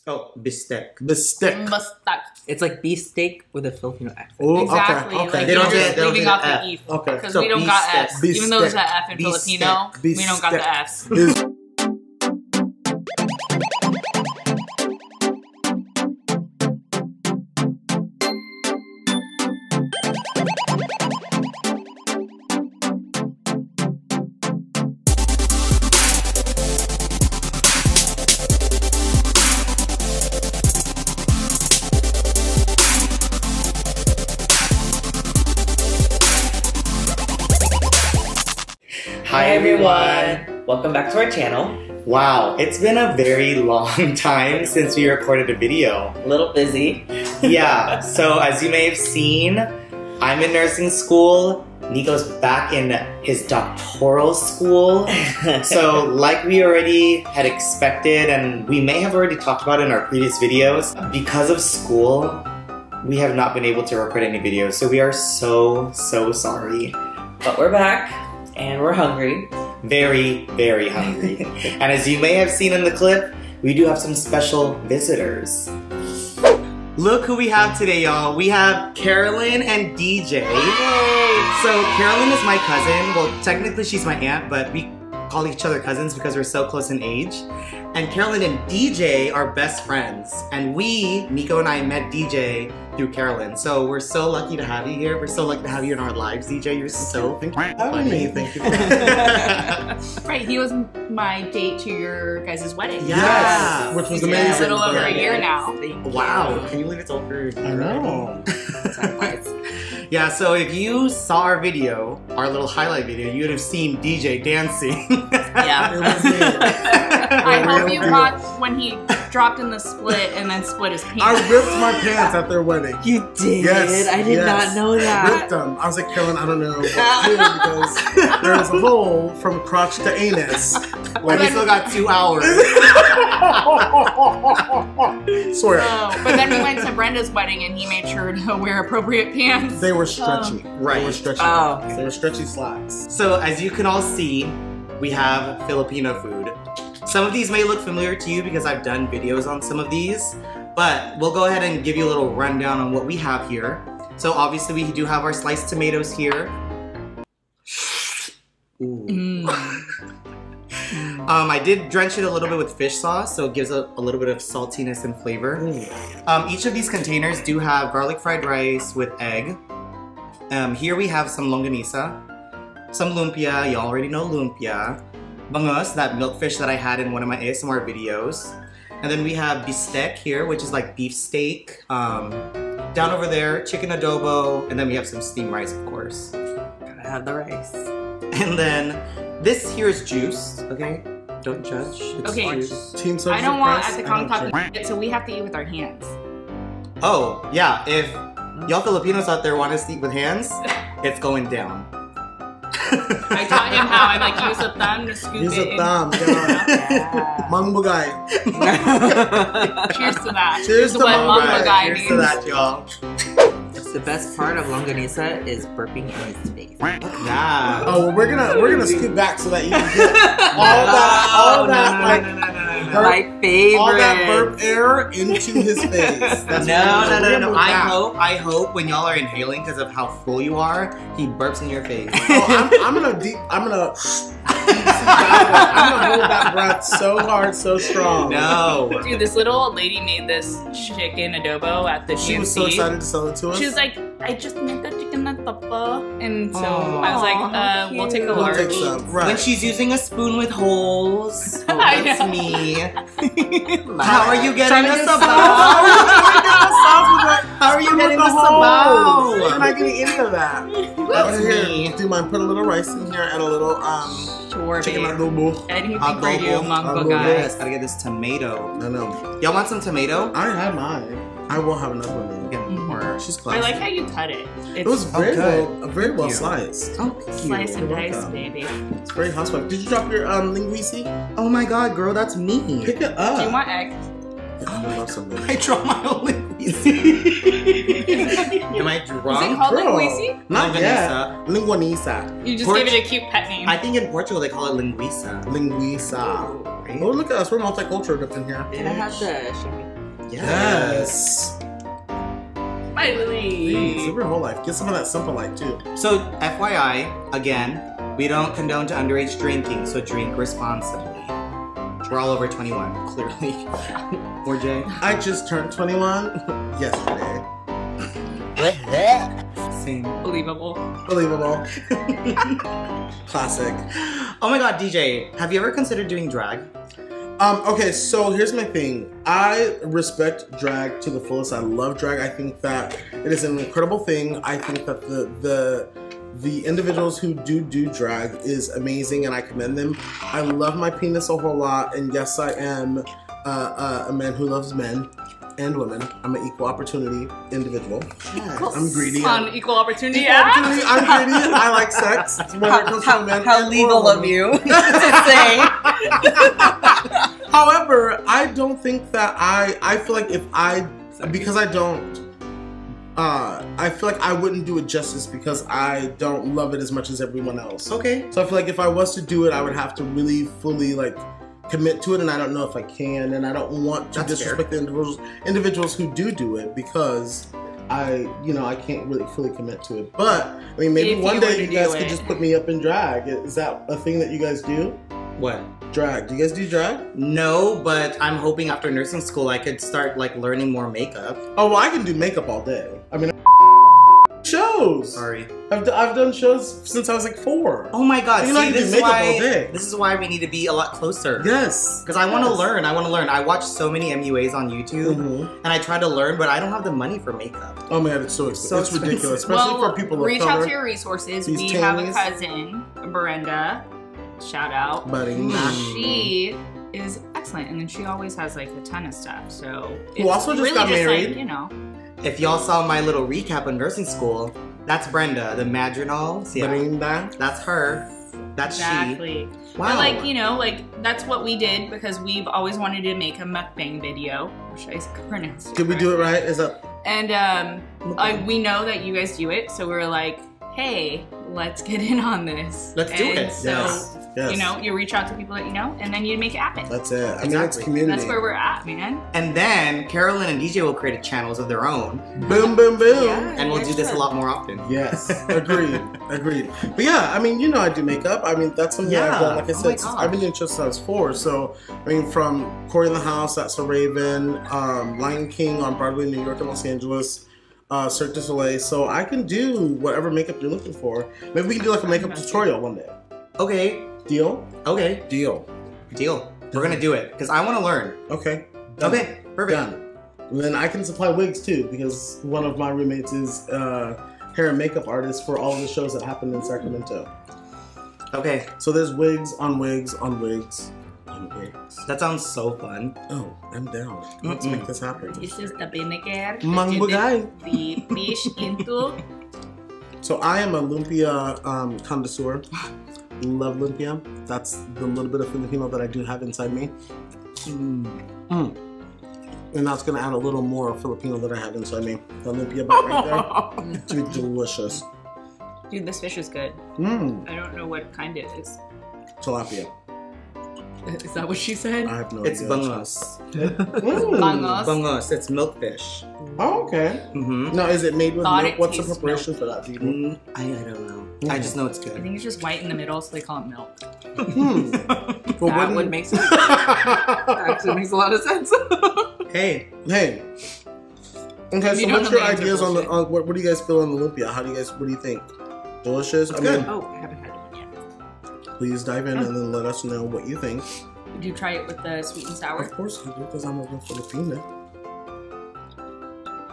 Oh, bistek. Bistek. It's like beefsteak with a Filipino accent. Oh, Exactly. okay. Like They don't you're do leaving the off F. the E. Okay. Because So we don't got beefsteak. Fs. Even though there's an F in Beefsteak. Filipino, we don't got the Beefsteak. Fs. Hi everyone! Welcome back to our channel. Wow, it's been a very long time since we recorded a video. A little busy. Yeah, so as you may have seen, I'm in nursing school. Nico's back in his doctoral school. So like we already had expected, and we may have already talked about in our previous videos, because of school, we have not been able to record any videos. So we are so sorry. But we're back, and we're hungry. Very, very hungry. And as you may have seen in the clip, we do have some special visitors. Look who we have today, y'all. We have Carolyn and DJ. So Carolyn is my cousin. Well, technically she's my aunt, but we call each other cousins because we're so close in age. And Carolyn and DJ are best friends. And we, Nico and I, met DJ through Carolyn. So we're so lucky to have you here. We're so lucky to have you in our lives, DJ. You're so funny. Thank you. Right, he was my date to your guys' wedding. Yes, which was It's been amazing. a little over a year now. Wow, can you believe it's over? I know. Yeah, so if you saw our video, our little highlight video, you would have seen DJ dancing. Yeah. It was it. I hope you caught when he dropped in the split and then split his pants. I ripped my pants at their wedding. You did? Yes, I did not know that. Ripped them. I was like, Carolyn, I don't know what to do because there's a hole from crotch to anus. Well, we still got 2 hours. Swear. But then we went to Brenda's wedding and he made sure to wear appropriate pants. They were stretchy. Right. They were stretchy. Oh. They were stretchy slides. So as you can all see, we have Filipino food. Some of these may look familiar to you because I've done videos on some of these, but we'll go ahead and give you a little rundown on what we have here. So obviously we do have our sliced tomatoes here. Ooh. I did drench it a little bit with fish sauce, so it gives a little bit of saltiness and flavor. Each of these containers do have garlic fried rice with egg. Here we have some longanisa, some lumpia, you already know lumpia, bangos, that milkfish that I had in one of my ASMR videos. And then we have bistek here, which is like beef steak. Down over there, chicken adobo, and then we have some steamed rice, of course. Gotta have the rice. And then this here is juice, okay? Don't judge. It's Okay. juice. Team I don't want at the contact, so we have to eat with our hands. Oh, yeah, if y'all Filipinos out there want us to eat with hands, it's going down. I taught him how I like use a thumb to scoop Use it a in. thumb. Yeah. Mangbagay. Cheers to that. Cheers This is to what Mama. manga guy Cheers means. to that, y'all. The best part of longanisa is burping in his face. Nah. Oh, well, we're gonna scoot back so that you can get all that My favorite. all that burp air into his face. That's No. I I hope when y'all are inhaling because of how full you are, he burps in your face. Oh, I'm gonna hold that breath so hard, so strong. No. Dude, this little old lady made this chicken adobo at the GMC. She was so excited to sell it to us. She was like, I just made the chicken adobo. And so Aw. I was like, we'll take a We'll large. take some. Right. When she's using a spoon with holes. Oh, I that's know. me. How are you getting Trying us to a get How are you getting us a bowl? You're bowl? not getting any of that. That's Here, me. do you mind put a little rice in here and a little Sure, chicken babe. adobo? Anything Adobo. for you, mango Adobo. guy. Yes, gotta get this tomato. No. Y'all want some tomato? I have mine. I will have another one. Get more. She's I classy. like how you cut it. It was very good. very well you. sliced. Oh, thank you. Slice and You're dice, welcome. baby. It's very housewife. Did you drop your linguici? Oh my god, girl, that's me. Pick it up. Do you want egg? I love something. I draw my own linguici. Am I Is it drunk? called Girl. linguici? Not yet. Linguiça. Linguanisa. You just Port- gave it a cute pet name. I think in Portugal they call it linguiça. Linguisa. Right? Oh, look at us. We're multicultural up in here. Did I have the champagne? Yes. Finally. Live your whole life. Get some of that simple life too. So, FYI, again, we don't condone to underage drinking, so drink responsibly. We're all over 21, clearly. Or Jay? I just turned 21 yesterday. Same. Believable. Believable. Classic. Oh my god, DJ, have you ever considered doing drag? Okay, so here's my thing. I respect drag to the fullest. I love drag. I think that it is an incredible thing. I think that the individuals who do drag is amazing, and I commend them. I love my penis a whole lot, and yes, I am a man who loves men and women. I'm an equal opportunity individuul. Yes. I'm greedy. On equal opportunity. Equal opportunity. I'm greedy. I like sex. Whether it comes from men How and legal women. of you to say. However, I don't think that I feel like if I, because I don't, I feel like I wouldn't do it justice because I don't love it as much as everyone else. Okay. So I feel like if I was to do it, I would have to really fully like commit to it, and I don't know if I can, and I don't want to That's disrespect the individuals who do it because I can't really fully commit to it. But I mean, maybe If one you day were to you guys do could it. just put me up in drag. Is that a thing that you guys do? What? Drag. Do you guys do drag? No, but I'm hoping after nursing school I could start like learning more makeup. Oh, well, I can do makeup all day. I mean, shows. Sorry. I've done shows since I was like 4. Oh my god, You know, see, you do this is makeup why all day. this is why we need to be a lot closer. Yes. Because I want to Yes. learn. I watch so many MUAs on YouTube, and I try to learn, but I don't have the money for makeup. Oh man, it's so expensive. It's ridiculous, especially Well, for people of reach color. out to your resources. These We have a tannies. cousin, Brenda. Shout out. Buddy. She is excellent, and then she always has like a ton of stuff. So Who also just got married. like, you know. If y'all saw my little recap of nursing school, that's Brenda, the Madrinals. Yeah, Brenda. that's her. That's Exactly. she. Wow. But like, you know, like that's what we did because we've always wanted to make a mukbang video. Or should I pronounce it? Did we do it right? Is that? And we know that you guys do it, so we were like, hey, let's get in on this. Let's do And it. So, Yes. you know, you reach out to people that you know, and then you make it happen. That's it. I mean, it's Exactly. community. That's where we're at, man. And then Carolyn and DJ will create channels of their own, Boom, boom, boom. Yeah. and we'll do this a lot more often. Yes, agreed, agreed. But yeah, I mean, you know, I do makeup. I mean, that's something that I've done. Like I Oh my said, gosh. I've been doing shows since I was 4. So, I mean, from Cory in the House, That's a Raven, Lion King on Broadway, New York and Los Angeles, Cirque du Soleil. So I can do whatever makeup you're looking for. Maybe we can do like a makeup tutorial one day. Okay. Deal? Okay. Deal. Deal. We're gonna do it because I want to learn. Okay. Done. Okay. Perfect. Done. And then I can supply wigs too, because one of my roommates is hair and makeup artist for all of the shows that happen in Sacramento. Okay. So there's wigs on wigs on wigs on wigs. That sounds so fun. Oh, I'm down. Let's make this happen. This is the vinegar. Mangbugay. The fish into. So I am a lumpia connoisseur. Love lumpia. That's the little bit of Filipino that I do have inside me. And that's gonna add a little more Filipino that I have inside me. The lumpia bite right there. It's gonna be delicious. Dude, this fish is good. Mmm. I don't know what kind it is. Tilapia. Is that what she said? I have no It's idea. bangos. Bangos. Bangos. It's milkfish. Oh, okay. Mm-hmm. Now, is it made with Thought milk? it What's the tastes preparation for that? Do you know? I don't know. I just know it's I good. think it's just white in the middle, so they call it milk. Well, That wouldn't- would make sense. Actually makes a lot of sense. Hey. Hey. Okay, You so don't what's know your the answer, ideas on the bullshit. what do you guys feel on the lumpia? What do you think? Delicious? It's I good. mean, Oh, I haven't had one yet. please dive in and then let us know what you think. Did you try it with the sweet and sour? Of course you do, because I'm a real Filipino.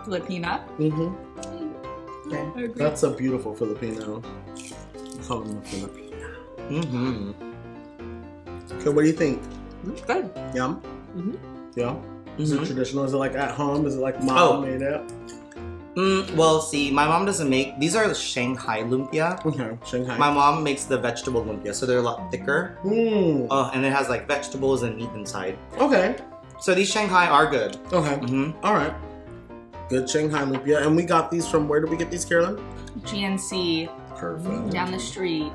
Filipina? Mm-hmm. I agree. That's a beautiful Filipino. We call them a Filipina. Mm-hmm. Okay, what do you think? It's good. Yum? Mhm. Yeah? Is it Mhm. traditional? Is it like at home? Is it like mom Oh. made it? Well, see, my mom doesn't make, these are Shanghai lumpia. Okay, Shanghai. My mom makes the vegetable lumpia, so they're a lot thicker. Mm. And it has like vegetables and meat inside. Okay. So these Shanghai are good. Okay. Mm-hmm. All right. Good Shanghai lumpia. And we got these from, where did we get these, Carolyn? GNC Perfect. down the street.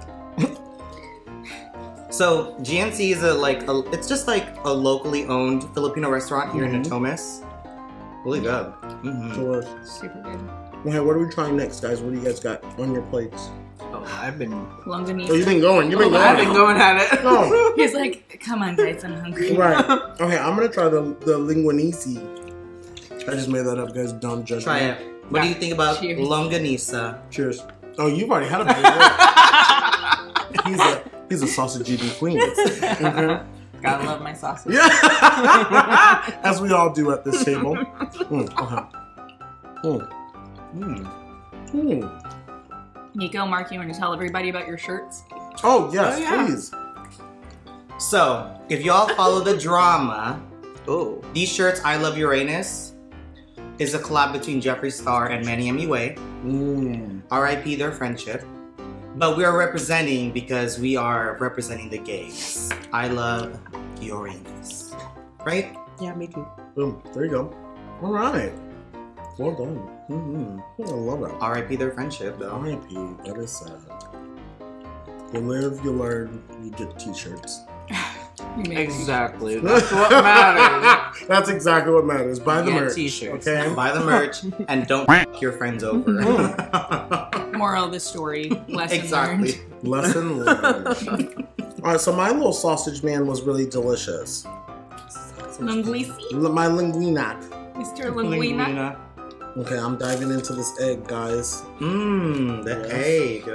So GNC is it's just like a locally owned Filipino restaurant here in Natomas. Really good. Super good. Okay, what are we trying next, guys? What do you guys got on your plates? Oh, I've been. Longanisa. Oh, you've been going. You've been going. I've been going at it. No. He's like, come on, guys, I'm hungry. Right. Okay, I'm gonna try the linguinisi. I just made that up, guys. Don't judge Try me. it. What do you think about Cheers. longanisa? Cheers. Oh, you've already had a big He's a sausage eating queen. Okay. Gotta love my sausage. Yeah. As we all do at this table. Nico, Mark, you want to tell everybody about your shirts? Oh, yes, Oh, yeah. please. So, if y'all follow the drama, Oh. these shirts, I Love Uranus, is a collab between Jeffree Star and Manny MUA. R.I.P. their friendship. But we are representing because we are representing the gays. I love Uranus. Right? Yeah, me too. Boom. There you go. All right. Well done. I love that. R.I.P. their friendship, though. R.I.P. That is sad. You live, you learn, you get t-shirts. Exactly. That's what matters. That's exactly what matters. Buy the Yeah, merch. t-shirts. Okay? Buy the merch and don't f your friends over. Moral of the story, lesson Exactly. learned. Lesson learned. Alright, so my little sausage man was really delicious. Linguisi? My linguina. Mr. Linguina? Okay, I'm diving into this egg, guys. The egg.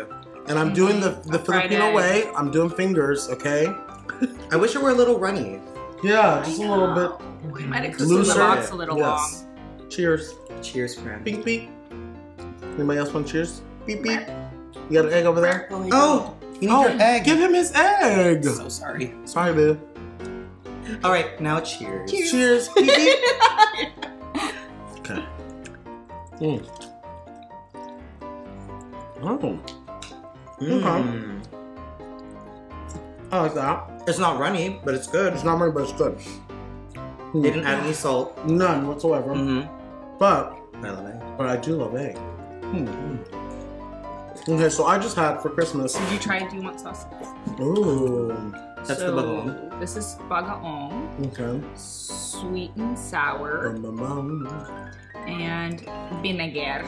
And I'm doing the fried Filipino egg. way. I'm doing fingers, okay? I wish it were a little runny. Yeah, just a little bit We might have cooked the looser. box a little Yes. Cheers. Cheers, friend. Beep, beep. Anybody else want cheers? Beep, beep. You got an egg over there? Oh, you need your egg. Give him his egg. So sorry. Sorry, babe. All right, now cheers. Cheers. Beep, beep. Okay. Oh. Okay. I like that. It's not runny, but it's good. It's not many, but it's good. They didn't add any salt. None whatsoever. But I love it. I do love egg. Okay, so I just had for Christmas. Did you try? Do you want sauce? Ooh. That's the bagoong. This is bagaong, Okay. sweet and sour, and vinegar.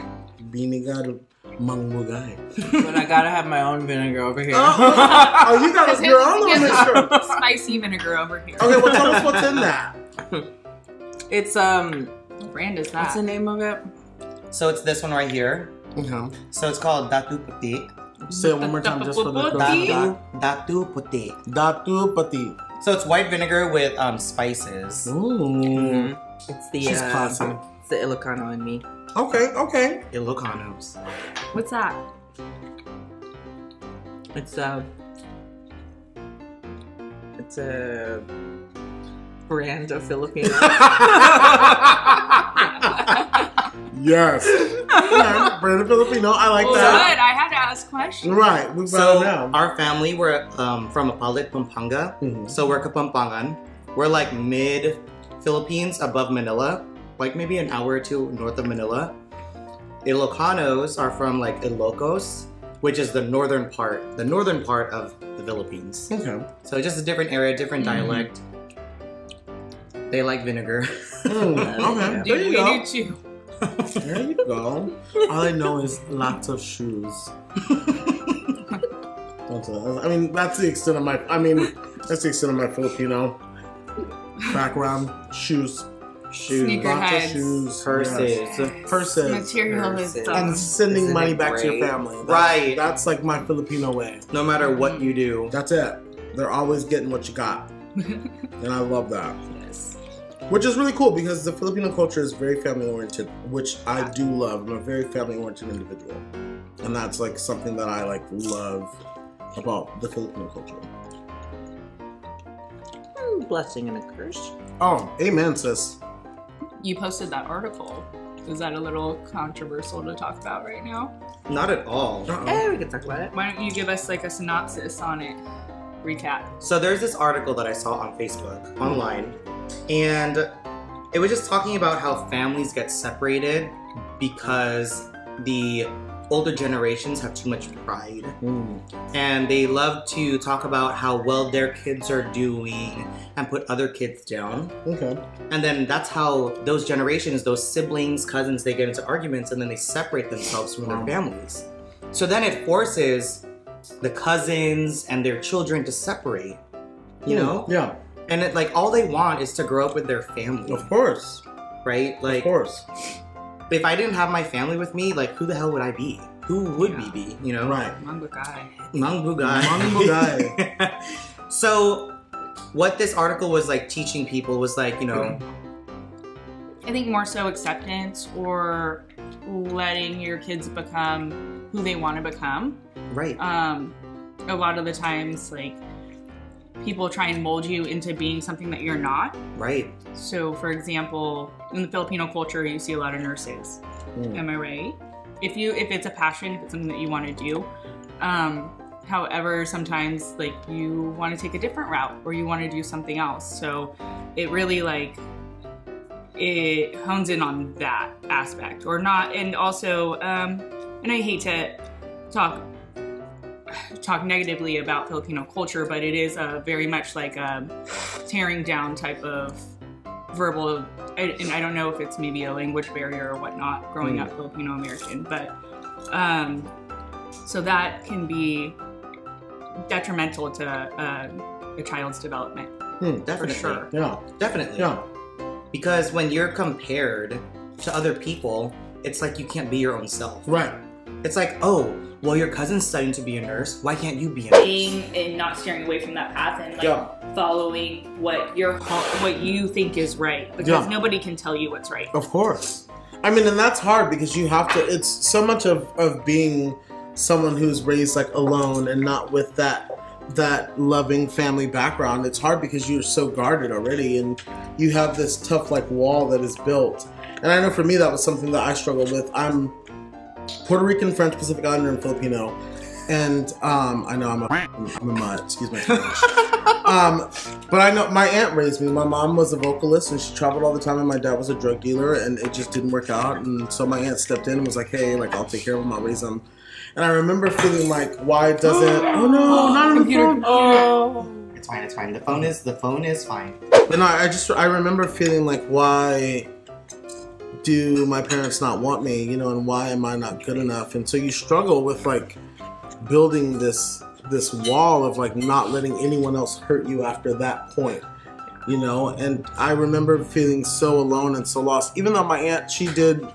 Vinegar mangmugay. But I gotta have my own vinegar over here. Oh, you got your own little mixture. Spicy vinegar over here. Okay, well tell us what's in that. It's What brand is what's that? the name of it? So it's this one right here. Okay. So it's called Datu Puti. Say it one more time just for the Datu Puti. Datu Pati. So it's white vinegar with spices. Ooh. It's the She's classy. it's the Ilocano in me. Okay, okay. Ilocanos. What's that? It's a brand of Filipino. Yes. Yeah, brand of Filipino. I like Good. that. I had to ask questions. Right. We So found out. our family, we're from Apalit, Pampanga. So we're Kapampangan. We're like mid Philippines, above Manila, like maybe an hour or two north of Manila. Ilocanos are from like Ilocos, which is the northern part of the Philippines. Okay. So just a different area, different dialect. They like vinegar. Okay. Dude, There you we go. do too. There you go. All I know is lots of shoes. I mean, that's the extent of my. That's the extent of my Filipino background. Shoes. Sneakerheads. Lots of shoes. Purses. Yes. Purses. Materialism. And sending Isn't money it back to your great? family. Right. That's like my Filipino way. No matter what you do. That's it. They're always getting what you got. And I love that. Yes. Which is really cool because the Filipino culture is very family oriented, which I do love. I'm a very family oriented individual. And that's like something that I like love about the Filipino culture. Blessing and a curse. Oh, amen, sis. You posted that article. Is that a little controversial to talk about right now? Not at all. We can talk about it. Why don't you give us like a synopsis on it? Recap. So there's this article that I saw on Facebook, online, and it was just talking about how families get separated because the older generations have too much pride. And they love to talk about how well their kids are doing and put other kids down. Okay. And then that's how those generations, those siblings, cousins, they get into arguments and then they separate themselves from their families. So then it forces the cousins and their children to separate, you know? Yeah. And it, like, all they want is to grow up with their family. Of course. Right? Like, of course. If I didn't have my family with me, like, who the hell would I be? Who would we be, you know? Right. Mangbugai. So, what this article was, like, teaching people was, like, you know... I think more so acceptance or letting your kids become who they want to become. Right. A lot of the times, like, people try and mold you into being something that you're not. Right. So, for example, in the Filipino culture, you see a lot of nurses. Am I right? If it's a passion, if it's something that you want to do. However, sometimes, like, you want to take a different route or you want to do something else. So it really, like, it hones in on that aspect or not. And also, and I hate to talk negatively about Filipino culture, but it is very much like a tearing down type of verbal, and I don't know if it's maybe a language barrier or whatnot growing up Filipino American, but so that can be detrimental to a child's development. Definitely. For sure. Yeah. Definitely. Yeah. Because when you're compared to other people, it's like you can't be your own self. Right. It's like, oh, well, your cousin's studying to be a nurse. Why can't you be a nurse? Being and not steering away from that path and like following what you think is right, because nobody can tell you what's right. Of course. I mean, and that's hard because you have to, it's so much of being someone who's raised like alone and not with that loving family background. It's hard because you're so guarded already and you have this tough like wall that is built. And I know for me that was something that I struggled with. I'm Puerto Rican, French, Pacific Islander, and Filipino. And I know I'm a mutt, excuse my French. But I know my aunt raised me. My mom was a vocalist and she traveled all the time and my dad was a drug dealer and it just didn't work out. And so my aunt stepped in and was like, hey, like I'll take care of him, I'll raise him. And I remember feeling like, why doesn't, oh no, not on the phone. Oh. It's fine, it's fine. The phone is fine. But no, I remember feeling like, why do my parents not want me, you know, and why am I not good enough? And so you struggle with like building this wall of like not letting anyone else hurt you after that point, you know? And I remember feeling so alone and so lost, even though my aunt, she did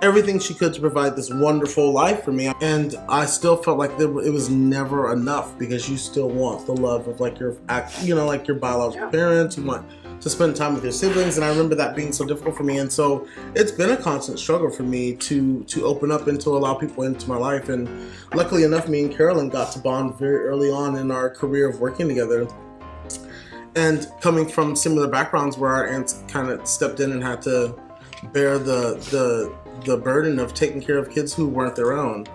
everything she could to provide this wonderful life for me. And I still felt like it was never enough because you still want the love of like your, you know, like your biological parents. You want to spend time with your siblings. And I remember that being so difficult for me. And so it's been a constant struggle for me to open up and to allow people into my life. And luckily enough, me and Carolyn got to bond very early on in our career of working together. And coming from similar backgrounds where our aunts kind of stepped in and had to bear the burden of taking care of kids who weren't their own.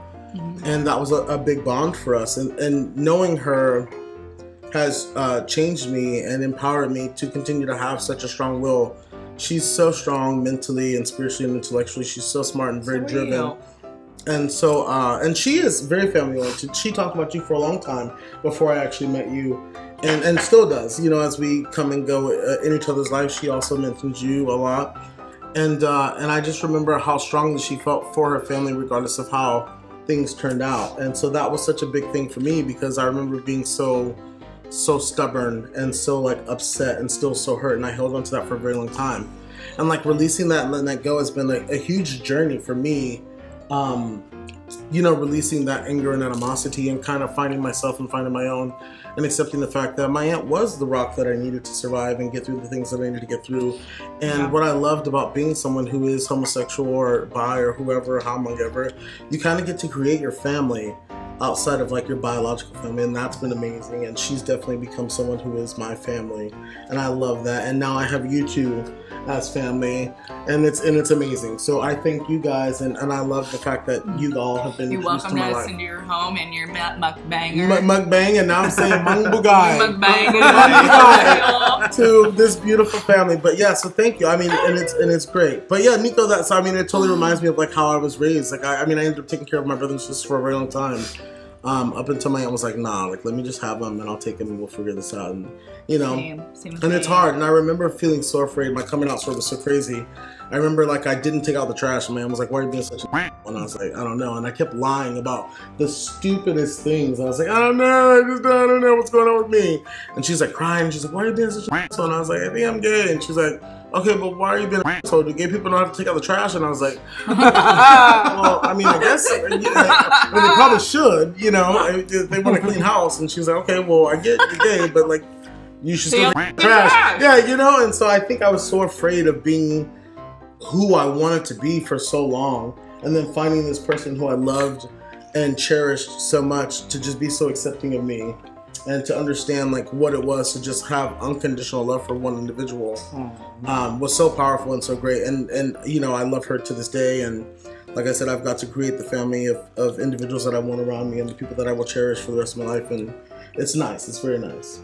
And that was a big bond for us. And knowing her has changed me and empowered me to continue to have such a strong will. She's so strong mentally and spiritually and intellectually. She's so smart and very driven. And so, and she is very family oriented. She talked about you for a long time before I actually met you. And still does, you know, as we come and go in each other's lives. She also mentions you a lot. And I just remember how strongly she felt for her family regardless of how things turned out. And so that was such a big thing for me because I remember being so stubborn and so like upset and still so hurt, and I held on to that for a very long time. And like releasing that and letting that go has been a huge journey for me. You know, releasing that anger and animosity and kind of finding myself and finding my own and accepting the fact that my aunt was the rock that I needed to survive and get through the things that I needed to get through. And what I loved about being someone who is homosexual or bi or whoever, however, you kind of get to create your family outside of like your biological family, and that's been amazing. And she's definitely become someone who is my family, and I love that. And now I have you two as family, and it's amazing. So I thank you guys, and I love the fact that you all have been introduced to my life. You welcomed us into your home and your mukbanger. Mukbang, and now I'm saying mangbugai. Mukbang to this beautiful family. But yeah, so thank you. I mean, and it's great. But yeah, Nico, it totally reminds me of like how I was raised. Like I ended up taking care of my brother and sister for a very long time. Up until my aunt was like, nah, like let me just have them and I'll take them and we'll figure this out. And you know, same and it's hard. And I remember feeling so afraid. My coming out story was so crazy. I remember like I didn't take out the trash, and my aunt was like, why are you being such a and I was like, I don't know. And I kept lying about the stupidest things. I was like, I don't know, I don't know what's going on with me. And she's like crying. She's like, why are you being such a asshole? And I was like, I think I'm gay. And she's like, okay, but why are you being an asshole? Do gay people know how to take out the trash? And I was like, well, I mean, I guess they probably should, you know, they want a clean house. And she's like, okay, well, I get you're gay, but like, you should still take trash. Yeah, you know, and so I think I was so afraid of being who I wanted to be for so long, and then finding this person who I loved and cherished so much to just be so accepting of me, and to understand like what it was to just have unconditional love for one individual was so powerful and so great. And you know, I love her to this day, and like I said, I've got to create the family of individuals that I want around me and the people that I will cherish for the rest of my life, and it's nice. It's very nice.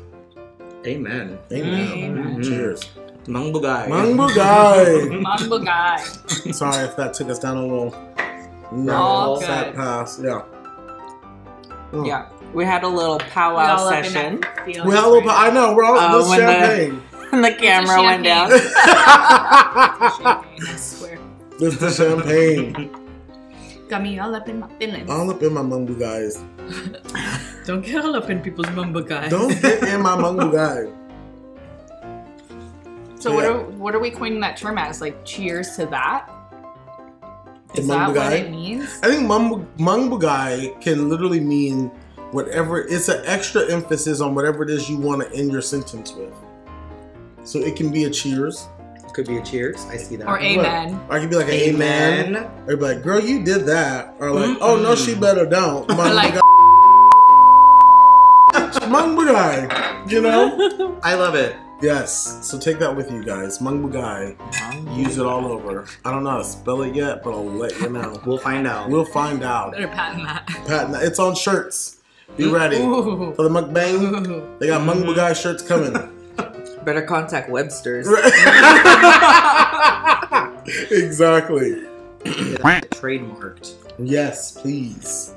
Amen. Amen. Cheers. Mangbugai. Mangbugai. Mangbugai. Sorry if that took us down a little sad path. Yeah. Oh. Yeah. We had a little powwow session. We had a little. I know. We're all this champagne. And the camera went down. I swear. This is the champagne. Got me all up in my feelings. All up in my mangbugai. Don't get all up in people's mangbugai. Don't get in my mangbugai. So what are we coining that term as? Like, cheers to that? Is that what it means? I think mangbugai can literally mean whatever. It's an extra emphasis on whatever it is you want to end your sentence with. So it can be a cheers. It could be a cheers. I see that. Or amen. Or it could be like an amen. Or be like, girl, you did that. Or like, oh no, she better don't. Mangbugai. Mangbugai. You know? I love it. Yes, so take that with you guys. Mangbugai. Use it all over. I don't know how to spell it yet, but I'll let you know. We'll find out. We'll find out. Better patent that. Patent that. It's on shirts. Be ready for the mukbang. They got Mangbugai shirts coming. Better contact Webster's. Exactly. Trademarked. Yes, please.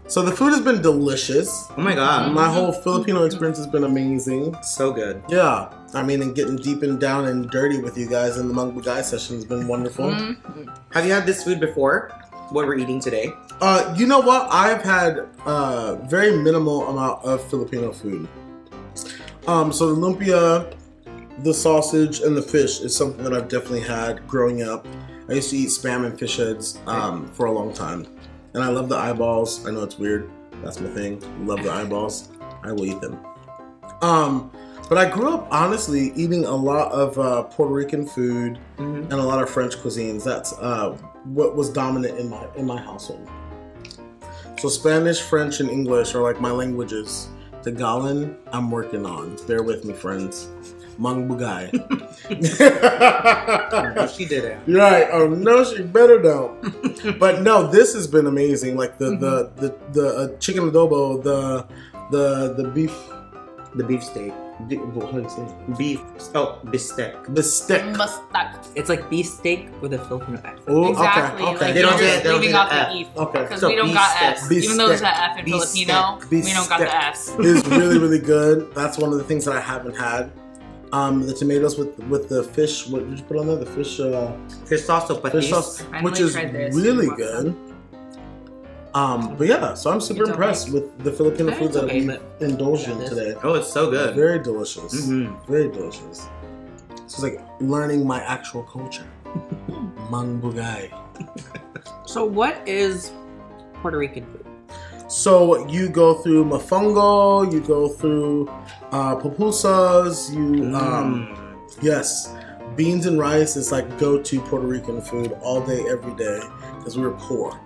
So the food has been delicious. Oh my god. My whole Filipino experience has been amazing. So good. Yeah. I mean, and getting deep and down and dirty with you guys in the Mukbang session has been wonderful. Have you had this food before? What we're eating today? You know what? I've had very minimal amount of Filipino food. So the lumpia, the sausage, and the fish is something that I've definitely had growing up. I used to eat Spam and fish heads for a long time. And I love the eyeballs. I know it's weird. That's my thing. Love the eyeballs. I will eat them. But I grew up, honestly, eating a lot of Puerto Rican food and a lot of French cuisines. That's what was dominant in my household. So Spanish, French, and English are like my languages. Tagalog, I'm working on. Bear with me, friends. Mangbugai. No, she did it. Right. Oh no, she better don't. But no, this has been amazing. Like the chicken adobo, the beef, the beef steak. What do you say? Beef. Oh, bistek. Bistek. It's like beef steak with a Filipino accent. Oh, exactly. Okay. Like they don't leaving off the E. Okay. Because So we don't got F's. Beef Even though there's steak. an F in Beef Filipino, steak. we don't got the F's. It's really, really good. That's one of the things that I haven't had. The tomatoes with the fish. What did you put on there? The fish. Fish sauce or Fish sauce, which is really good. But yeah, so I'm super impressed with the Filipino food that we indulged in today. Oh, it's so good. Very delicious. Very delicious. So it's like learning my actual culture. Mangbugai. So what is Puerto Rican food? So you go through mofongo, you go through pupusas, yes, beans and rice is like go-to Puerto Rican food all day, every day, because we were poor.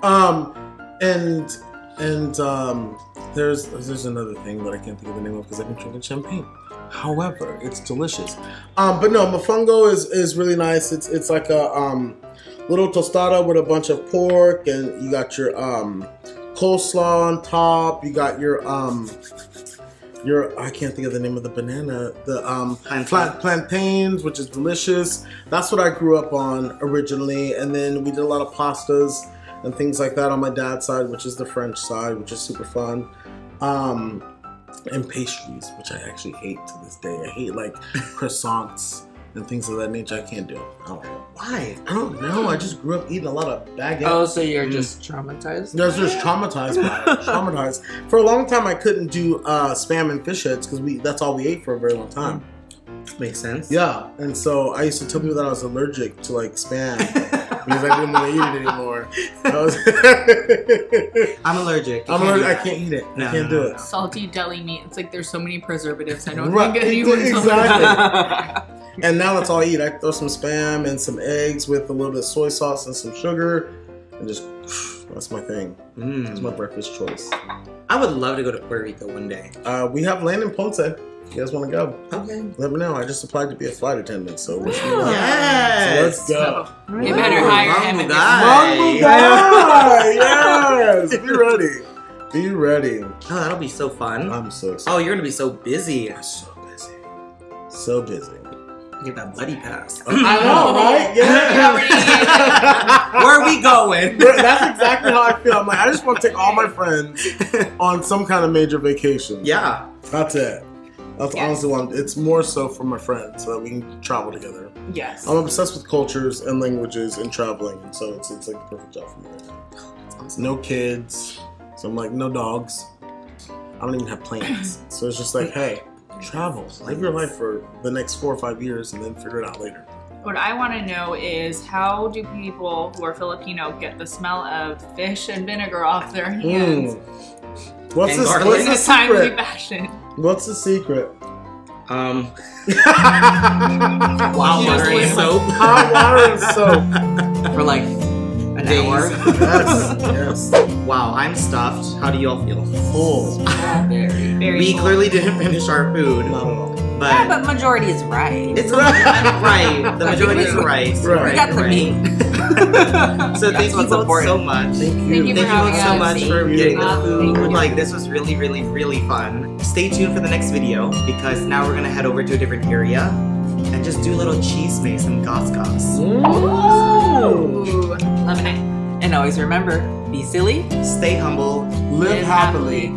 And And there's another thing that I can't think of the name of because I've been drinking champagne. However, it's delicious. But no, mofongo is really nice. It's like a little tostada with a bunch of pork, and you got your coleslaw on top. You got your I can't think of the name of the banana. The plantains, which is delicious. That's what I grew up on originally, and then we did a lot of pastas and things like that on my dad's side, which is the French side, which is super fun. And pastries, which I actually hate to this day. I hate like croissants and things of that nature. I can't do it. I don't know. Why? I don't know. I just grew up eating a lot of baguettes. Oh, so you're just traumatized? I was just traumatized by it. Traumatized. For a long time, I couldn't do Spam and fish heads because that's all we ate for a very long time. Makes sense. Yeah, and so I used to tell people that I was allergic to like Spam because I didn't want to eat it anymore. I'm allergic. I can't eat it. I can't do it. Salty deli meat. It's like there's so many preservatives. I don't Right, think anyone's exactly. And now that's all I eat. I throw some Spam and some eggs with a little bit of soy sauce and some sugar, and just that's my thing. That's my breakfast choice. I would love to go to Puerto Rico one day. We have land in Ponce. If you guys want to go? Okay. Let me know. I just applied to be a flight attendant, so wish me luck. Yes. So let's go. You better hire him. Mambo Mambo guy! Yes! Be ready. Be ready. Oh, that'll be so fun. I'm so excited. Oh, you're gonna be so busy. So busy. So busy. Get that buddy pass. I know, right? Yeah. Where are we going? That's exactly how I feel. I'm like, I just want to take all my friends on some kind of major vacation. Yeah. That's it. That's honestly what it's more so for my friends so that we can travel together. Yes. I'm obsessed with cultures and languages and traveling, and so it's like the perfect job for me right now. No kids, so I'm like, no dogs. I don't even have plans. So it's just like, hey, travel. Live your life for the next 4 or 5 years and then figure it out later. What I want to know is how do people who are Filipino get the smell of fish and vinegar off their hands? What's And the garlic. In a timely secret? fashion. What's the secret? Hot water and soap. Hot water and soap. For like an hour. Yes. Wow, I'm stuffed. How do y'all feel? Full. Very. Very We full. clearly didn't finish our food, Not at all. Yeah, but but majority is right. it's right. The majority is right. Right. We got the meat. So thank you what's both important. so much. Thank Thank you. you Thank you for both so having much us. for getting the Thank food. you. Like, this was really, really, really fun. Stay tuned for the next video because now we're gonna head over to a different area and just do a little cheese mace and goss goss. Ooh. Loving it. And always remember, be silly. Stay humble. Live happily.